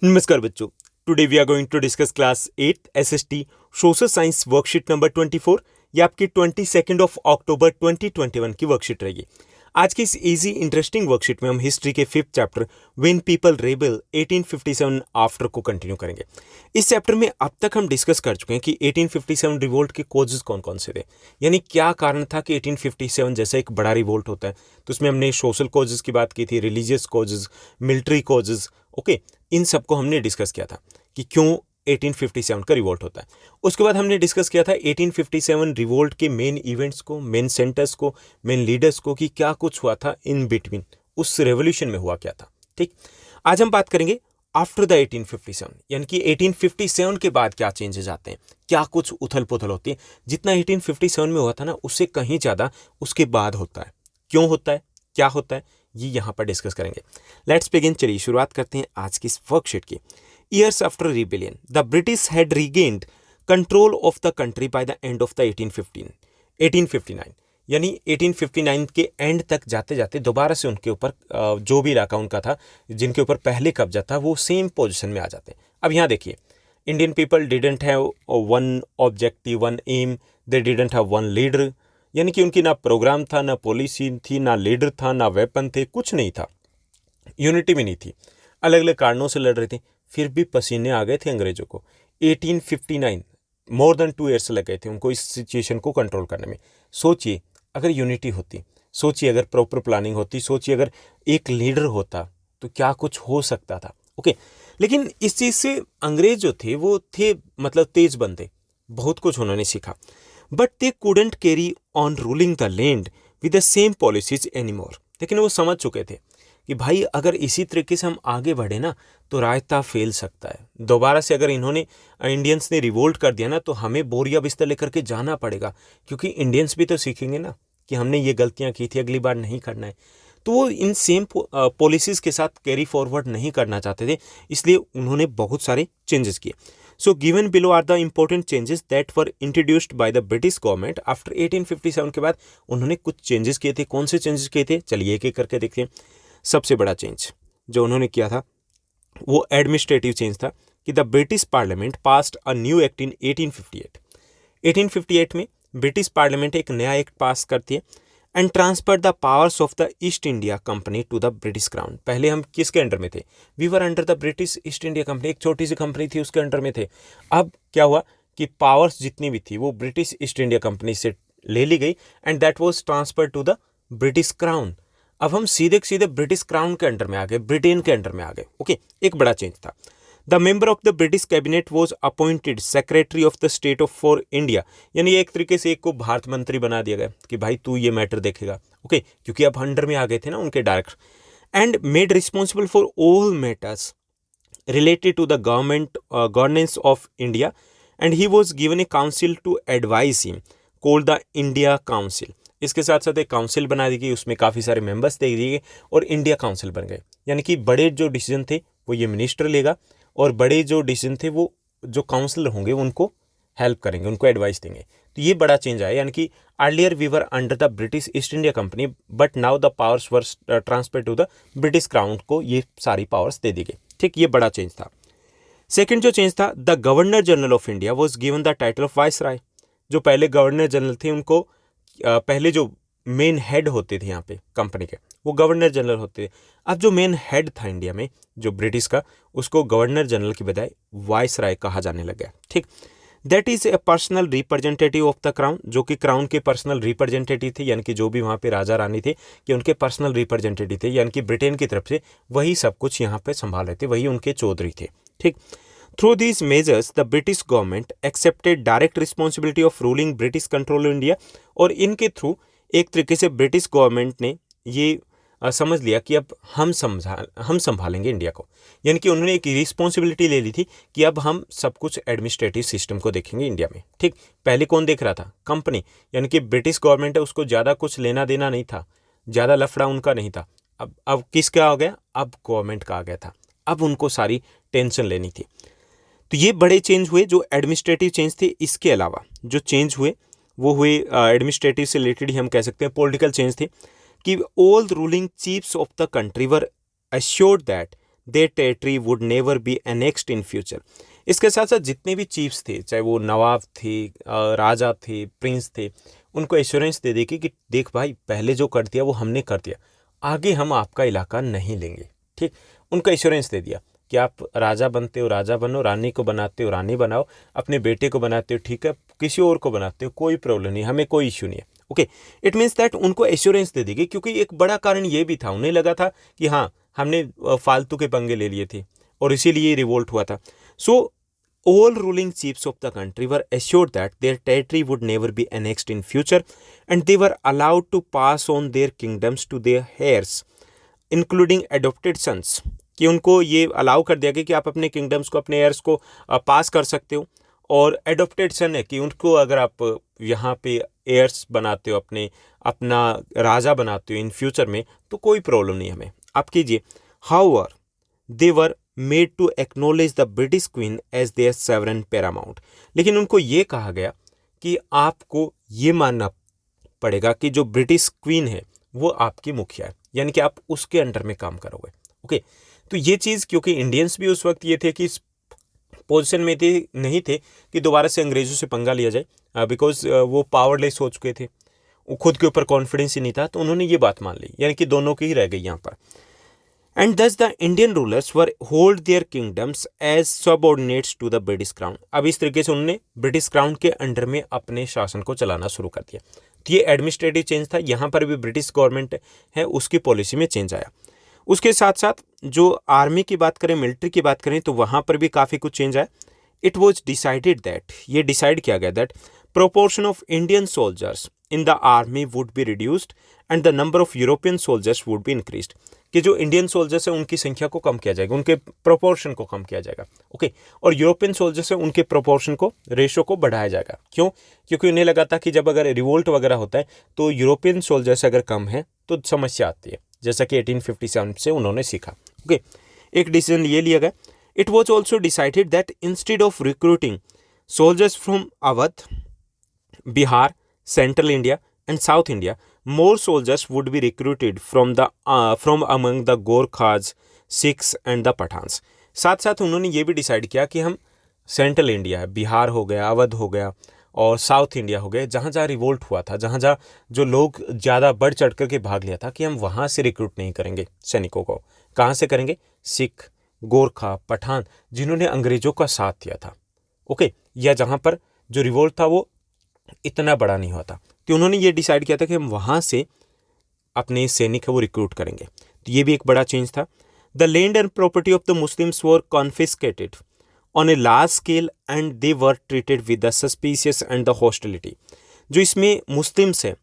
नमस्कार बच्चों। Today we are going to discuss class 8 SST social science worksheet number 24। ये आपकी 22 अक्टूबर 2021 की वर्कशीट रहेगी। आज की इस इजी इंटरेस्टिंग वर्कशीट में हम हिस्ट्री के 5th chapter when people rebel 1857 after को कंटिन्यू करेंगे। इस चैप्टर में अब तक हम डिस्कस कर चुके हैं कि 1857 रिवोल्ट के कॉजेज कौन कौन से थे, यानी क्या कारण था कि 1857 जैसा एक बड़ा रिवोल्ट होता है। तो उसमें हमने सोशल कॉजेज की बात की थी, religious causes, military causes, okay, इन सबको हमने डिस्कस किया था कि क्यों 1857 का रिवोल्ट होता है। उसके बाद हमने डिस्कस किया था 1857 रिवोल्ट के मेन इवेंट्स को, मेन सेंटर्स को, मेन लीडर्स को, कि क्या कुछ हुआ था इन बिटवीन, उस रेवोल्यूशन में हुआ क्या था। ठीक, आज हम बात करेंगे आफ्टर द 1857, यानी कि 1857 के बाद क्या चेंजेस आते हैं, क्या कुछ उथल पुथल होती है। जितना 1857 में हुआ था ना, उससे कहीं ज़्यादा उसके बाद होता है। क्यों होता है, क्या होता है, ये यहाँ पर डिस्कस करेंगे। Let's begin. चलिए शुरुआत करते हैं आज की इस वर्कशीट की। Years after rebellion the British had regained control of the country by the end of the 1859, यानी 1859 के एंड तक जाते जाते दोबारा से उनके ऊपर जो भी इलाका उनका था, जिनके ऊपर पहले कब्जा था, वो सेम पोजीशन में आ जाते हैं। अब यहाँ देखिए, Indian people didn't have one objective, one aim, they didn't have one leader, यानी कि उनकी ना प्रोग्राम था, ना पॉलिसी थी, ना लीडर था, ना वेपन थे, कुछ नहीं था, यूनिटी भी नहीं थी, अलग अलग कारणों से लड़ रहे थे। फिर भी पसीने आ गए थे अंग्रेजों को। 1859 मोर देन 2 ईयर्स लग गए थे उनको इस सिचुएशन को कंट्रोल करने में। सोचिए अगर यूनिटी होती, सोचिए अगर प्रॉपर प्लानिंग होती, सोचिए अगर एक लीडर होता तो क्या कुछ हो सकता था। ओके, लेकिन इस चीज़ से अंग्रेज जो थे वो थे मतलब तेज बंदे, बहुत कुछ उन्होंने सीखा, but they couldn't carry on ruling the land with the same policies any more. लेकिन वो समझ चुके थे कि भाई अगर इसी तरीके से हम आगे बढ़े ना तो रायता फैल सकता है। दोबारा से अगर इन्होंने इंडियंस ने रिवोल्ट कर दिया ना तो हमें बोरिया बिस्तर लेकर के जाना पड़ेगा, क्योंकि इंडियंस भी तो सीखेंगे ना कि हमने ये गलतियां की थी, अगली बार नहीं करना है। तो वो इन सेम पॉलिसीज़ के साथ कैरी फॉरवर्ड नहीं करना चाहते थे, इसलिए उन्होंने बहुत सारे चेंजेस किए। So given below are the important changes that were introduced by the British government after 1857 के बाद उन्होंने कुछ चेंजेस किए थे। कौन से चेंजेस किए थे, चलिए एक एक करके देखते हैं। सबसे बड़ा चेंज जो उन्होंने किया था वो एडमिनिस्ट्रेटिव चेंज था कि the British parliament passed a new act in 1858। 1858 में ब्रिटिश पार्लियामेंट एक नया एक्ट पास करती है and transfer the powers of the East India company to the British crown. पहले हम किसके अंडर में थे, we were under the British East India company, एक छोटी सी कंपनी थी उसके अंडर में थे। अब क्या हुआ कि पावर्स जितनी भी थी वो ब्रिटिश ईस्ट इंडिया कंपनी से ले ली गई and that was transfer to the British crown. अब हम सीधे सीधे ब्रिटिश क्राउन के अंडर में आ गए, ब्रिटेन के अंडर में आ गए। ओके, एक बड़ा चेंज था। The member of the British cabinet was appointed secretary of the state of for India, यानी एक तरीके से एक को भारत मंत्री बना दिया गया कि भाई तू ये मैटर देखेगा। ओके, क्योंकि अब अंडर में आ गए थे ना उनके director, and made responsible for all matters related to the governance of India, and he was given a council to advise him called the India Council। इसके साथ साथ एक काउंसिल बना दी गई, उसमें काफ़ी सारे मेंबर्स दे दिए गए और इंडिया काउंसिल बन गए, यानी कि बड़े जो डिसीजन थे वो ये मिनिस्टर लेगा और बड़े जो डिसीजन थे वो जो काउंसिलर होंगे उनको हेल्प करेंगे, उनको एडवाइस देंगे। तो ये बड़ा चेंज आया, यानी कि earlier we were under the British East India company but now the powers were transfer to the British crown को ये सारी पावर्स दे दी गई। ठीक, ये बड़ा चेंज था। सेकंड जो चेंज था, the governor general of India was given the title of viceroy. जो पहले गवर्नर जनरल थे उनको पहले जो मेन हेड होते थे यहाँ पे कंपनी के वो गवर्नर जनरल होते थे। अब जो मेन हेड था इंडिया में जो ब्रिटिश का, उसको गवर्नर जनरल की बजाय वाइसराय कहा जाने लग गया। ठीक, that is a personal representative of the crown, जो कि क्राउन के पर्सनल रिप्रेजेंटेटिव थे, यानी कि जो भी वहाँ पे राजा रानी थे कि उनके पर्सनल रिप्रेजेंटेटिव थे, यानी कि ब्रिटेन की तरफ से वही सब कुछ यहाँ पे संभाल रहे थे, वही उनके चौधरी थे। ठीक, through these measures the British government accepted direct responsibility of ruling British control India, और इनके थ्रू एक तरीके से ब्रिटिश गवर्नमेंट ने ये समझ लिया कि अब हम संभालेंगे इंडिया को, यानी कि उन्होंने एक रिस्पॉन्सिबिलिटी ले ली थी कि अब हम सब कुछ एडमिनिस्ट्रेटिव सिस्टम को देखेंगे इंडिया में। ठीक, पहले कौन देख रहा था, कंपनी, यानी कि ब्रिटिश गवर्नमेंट है उसको ज़्यादा कुछ लेना देना नहीं था, ज़्यादा लफड़ा उनका नहीं था। अब किसका आ गया, अब गवर्नमेंट का आ गया था, अब उनको सारी टेंशन लेनी थी। तो ये बड़े चेंज हुए जो एडमिनिस्ट्रेटिव चेंज थे। इसके अलावा जो चेंज हुए वो हुए एडमिनिस्ट्रेटिव से रिलेटेड ही हम कह सकते हैं पॉलिटिकल चेंज थे कि all ruling chiefs of the country were assured that their territory would never be annexed in future. इसके साथ साथ जितने भी चीफ्स थे, चाहे वो नवाब थे, राजा थे, प्रिंस थे, उनको एश्योरेंस दे दी कि देख भाई, पहले जो कर दिया वो हमने कर दिया, आगे हम आपका इलाका नहीं लेंगे। ठीक, उनको एश्योरेंस दे दिया कि आप राजा बनते हो राजा बनो, रानी को बनाते हो रानी बनाओ, अपने बेटे को बनाते हो ठीक है, किसी और को बनाते हो कोई प्रॉब्लम नहीं, हमें कोई इश्यू नहीं है। ओके, इट मीन्स दैट उनको एश्योरेंस दे दी गई, क्योंकि एक बड़ा कारण ये भी था, उन्हें लगा था कि हाँ हमने फालतू के पंगे ले लिए थे और इसीलिए रिवोल्ट हुआ था। सो all ruling chiefs of the country were assured that their territory would never be annexed in future, and they were allowed to pass on their kingdoms to their heirs, including adopted sons। कि उनको ये allow कर दिया गया कि आप अपने kingdoms को, अपने एयर्स को पास कर सकते हो, और एडॉप्टेड सन है कि उनको अगर आप यहाँ पे एयर्स बनाते हो, अपना राजा बनाते हो इन फ्यूचर में, तो कोई प्रॉब्लम नहीं हमें, आप कीजिए। However they were made to acknowledge the British queen as their sovereign paramount. लेकिन उनको ये कहा गया कि आपको ये मानना पड़ेगा कि जो ब्रिटिश क्वीन है वो आपकी मुखिया है, यानी कि आप उसके अंडर में काम करोगे। ओके, तो ये चीज़, क्योंकि इंडियंस भी उस वक्त ये थे कि इस पोजीशन में थे नहीं थे कि दोबारा से अंग्रेज़ों से पंगा लिया जाए, बिकॉज वो पावरलेस हो चुके थे, वो खुद के ऊपर कॉन्फिडेंस ही नहीं था, तो उन्होंने ये बात मान ली, यानी कि दोनों की ही रह गई यहाँ पर। And thus the Indian rulers were hold their kingdoms as subordinates to the British crown. अब इस तरीके से उन्होंने ब्रिटिश क्राउन के अंडर में अपने शासन को चलाना शुरू कर दिया। तो ये एडमिनिस्ट्रेटिव चेंज था, यहाँ पर भी ब्रिटिश गवर्नमेंट है उसकी पॉलिसी में चेंज आया। उसके साथ साथ जो आर्मी की बात करें, मिलिट्री की बात करें, तो वहाँ पर भी काफ़ी कुछ चेंज आया। इट वॉज डिसाइडेड दैट, ये डिसाइड किया गया that proportion of Indian soldiers in the army would be reduced and the number of European soldiers would be increased. कि जो इंडियन सोल्जर्स हैं उनकी संख्या को कम किया जाएगा, उनके प्रोपोर्शन को कम किया जाएगा। ओके, और यूरोपियन सोल्जर्स हैं उनके प्रोपोर्शन को, रेशो को बढ़ाया जाएगा। क्यों? क्योंकि उन्हें लगा था कि जब अगर रिवोल्ट वगैरह होता है तो यूरोपियन सोल्जर्स अगर कम है तो समस्या आती है, जैसा कि 1857 से उन्होंने सीखा। ओके, एक डिसीजन ये लिया गया। It was also decided that instead of recruiting soldiers from Awadh, Bihar, central India and South India, more soldiers would be recruited from among the Gorkhas, Sikhs and the Pathans। साथ साथ उन्होंने ये भी डिसाइड किया कि हम सेंट्रल इंडिया, बिहार हो गया, अवध हो गया और साउथ इंडिया हो गया, जहाँ जहाँ रिवोल्ट हुआ था, जहाँ जहाँ जो लोग ज़्यादा बढ़ चढ़ करके भाग लिया था, कि हम वहाँ से रिक्रूट नहीं करेंगे सैनिकों को। कहाँ से करेंगे? सिख, गोरखा, पठान, जिन्होंने अंग्रेज़ों का साथ दिया था। ओके, या जहाँ पर जो रिवोल्ट था वो इतना बड़ा नहीं हुआ था, कि उन्होंने ये डिसाइड किया था कि हम वहाँ से अपने सैनिक है वो रिक्रूट करेंगे। तो ये भी एक बड़ा चेंज था। The land and property of the Muslims were confiscated on a large scale and they were treated with the suspicious and the hostility. जो इसमें मुस्लिम्स हैं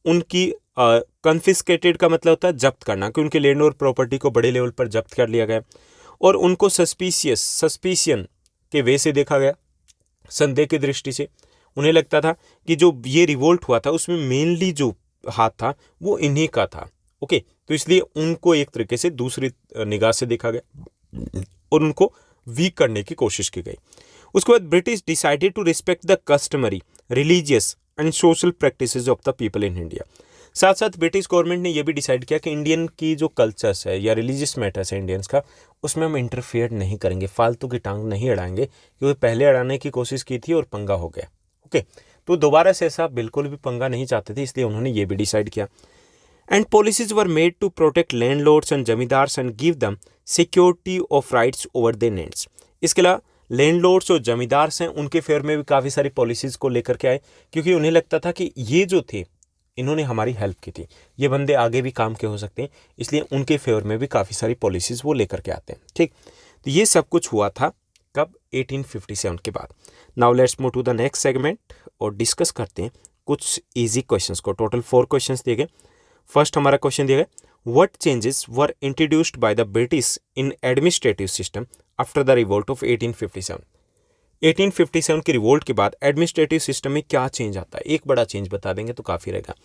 उनकी कॉन्फिस्केटेड का मतलब होता है जब्त करना, कि उनके लैंड और प्रॉपर्टी को बड़े लेवल पर जब्त कर लिया गया, और उनको सस्पिशियन के वे से देखा गया, संदेह की दृष्टि से। उन्हें लगता था कि जो ये रिवोल्ट हुआ था उसमें मेनली जो हाथ था वो इन्हीं का था। ओके, तो इसलिए उनको एक तरीके से दूसरी निगाह से देखा गया और उनको वीक करने की कोशिश की गई। उसके बाद British decided to respect the customary, religious and social practices of the people in India. साथ साथ ब्रिटिश गवर्नमेंट ने यह भी डिसाइड किया कि इंडियन की जो कल्चर्स है या रिलीजियस मैटर्स है इंडियंस का, उसमें हम इंटरफेयर नहीं करेंगे, फालतू की टांग नहीं अड़ाएंगे, क्योंकि पहले अड़ाने की कोशिश की थी और पंगा हो गया। ओके, तो दोबारा से ऐसा बिल्कुल भी पंगा नहीं चाहते थे, इसलिए उन्होंने ये भी डिसाइड किया। And policies were made to protect landlords and zamindars and give them security of rights over their lands. इसके अलावा लैंडलॉर्ड्स और जमींदार्स हैं उनके फेवर में भी काफ़ी सारी पॉलिसीज़ को लेकर के आए, क्योंकि उन्हें लगता था कि ये जो थे इन्होंने हमारी हेल्प की थी, ये बंदे आगे भी काम के हो सकते हैं, इसलिए उनके फेवर में भी काफ़ी सारी पॉलिसीज़ वो लेकर के आते हैं। ठीक, तो ये सब कुछ हुआ था कब? 1857 के बाद। Now let's move to the next segment और डिस्कस करते हैं कुछ इजी क्वेश्चंस को। टोटल 4 क्वेश्चंस दिए गए। फर्स्ट हमारा क्वेश्चन दिया गया, what changes were introduced by the British in administrative system after the revolt of 1857। 1857 की रिवोल्ट के बाद एडमिनिस्ट्रेटिव सिस्टम में क्या चेंज आता है? एक बड़ा चेंज बता देंगे तो काफ़ी रहेगा।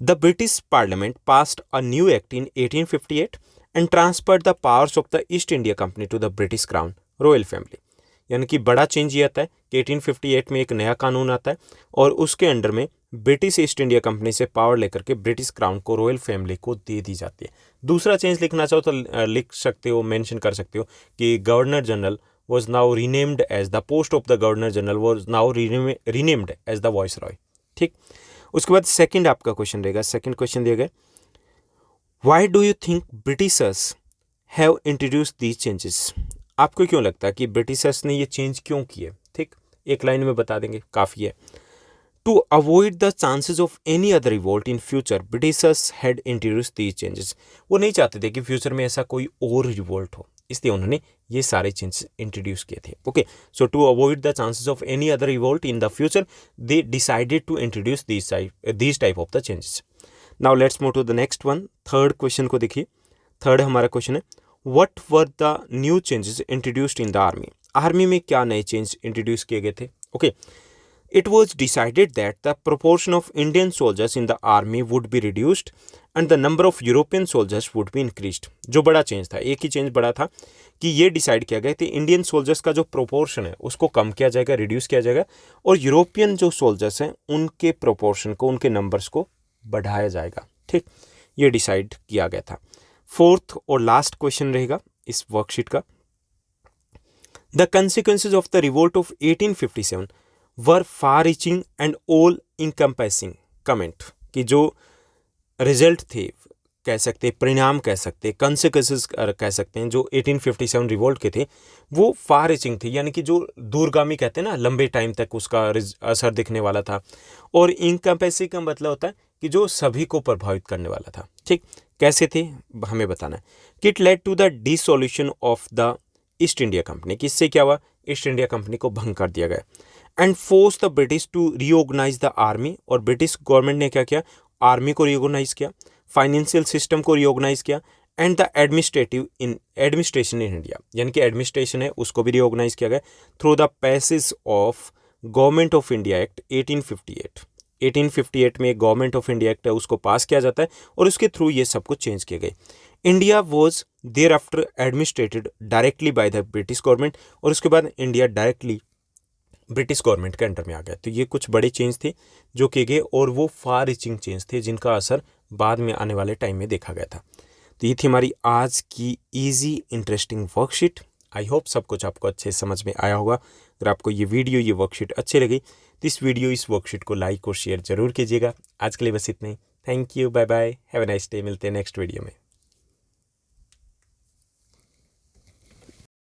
The British parliament passed a new act in 1858 and transferred the powers of the East India company to the British crown royal family. यानी कि बड़ा चेंज ये आता है कि 1858 में एक नया कानून आता है और उसके अंडर में ब्रिटिश ईस्ट इंडिया कंपनी से पावर लेकर के ब्रिटिश क्राउन को रॉयल फैमिली को दे दी जाती है। दूसरा चेंज लिखना चाहो तो लिख सकते हो, मेंशन कर सकते हो कि governor general was now renamed as the post of the governor general was now renamed as the viceroy. ठीक, उसके बाद सेकंड आपका क्वेश्चन रहेगा। सेकंड क्वेश्चन दिया गया, why do you think Britishers have introduced these changes. आपको क्यों लगता है कि ब्रिटिशर्स ने ये चेंज क्यों किए। ठीक, एक लाइन में बता देंगे, काफ़ी है। To avoid the chances of any other revolt in future Britishers had introduced these changes. वो नहीं चाहते थे कि फ्यूचर में ऐसा कोई और रिवोल्ट हो, इसलिए उन्होंने ये सारे चेंजेस इंट्रोड्यूस किए थे। Okay, so to avoid the chances of any other revolt in the future they decided to introduce these type of the changes. Now let's move to the next one. Third question को देखिए। Third हमारा question है, what were the new changes introduced in the army. Army में क्या नए change introduce किए गए थे। Okay, it was decided that the proportion of Indian soldiers in the army would be reduced and the number of European soldiers would be increased। जो बड़ा change था, एक ही चेंज बड़ा था कि ये डिसाइड किया गया कि इंडियन सोल्जर्स का जो प्रोपोर्शन है उसको कम किया जाएगा, रिड्यूस किया जाएगा, और यूरोपियन जो सोल्जर्स हैं उनके प्रोपोर्शन को, उनके नंबर्स को बढ़ाया जाएगा। ठीक, ये डिसाइड किया गया था। फोर्थ और लास्ट क्वेश्चन रहेगा इस वर्कशीट का, the consequences of the revolt of 1857 were far reaching and all encompassing. Comment कि जो रिजल्ट थे, कह सकते परिणाम, कह सकते कंसिक्वेंसेस कह सकते हैं, जो 1857 रिवोल्ट के थे वो फार रीचिंग थे, यानी कि जो दूरगामी कहते हैं ना, लंबे टाइम तक उसका असर दिखने वाला था। और इनकम्पेसिंग का मतलब होता है कि जो सभी को प्रभावित करने वाला था। ठीक, कैसे थे हमें बताना है। It led to the dissolution of the East India company. किससे क्या हुआ, ईस्ट इंडिया कंपनी को भंग कर दिया गया। And force the British to reorganise the army, और ब्रिटिश गवर्नमेंट ने क्या किया, आर्मी को रीऑर्गेनाइज किया, फाइनेंशियल सिस्टम को रीऑर्गेनाइज किया, and the administration in India, यानी कि एडमिनिस्ट्रेशन है उसको भी रीऑर्गेनाइज किया गया through the passage of government of India act 1858। 1858 में गवर्नमेंट ऑफ इंडिया एक्ट है उसको पास किया जाता है और उसके थ्रू ये सब कुछ चेंज किए गए। India was thereafter administered directly by the British government, और उसके बाद इंडिया डायरेक्टली ब्रिटिश गवर्नमेंट के अंडर में आ गया। तो ये कुछ बड़े चेंज थे जो किए गए, और वो फार रीचिंग चेंज थे जिनका असर बाद में आने वाले टाइम में देखा गया था। तो ये थी हमारी आज की easy interesting worksheet. I hope सब कुछ आपको अच्छे समझ में आया होगा। अगर आपको ये वीडियो, ये वर्कशीट अच्छी लगी तो इस वर्कशीट को लाइक और शेयर जरूर कीजिएगा। आज के लिए बस इतना ही। Thank you, bye bye, have a nice day. मिलते हैं नेक्स्ट वीडियो में।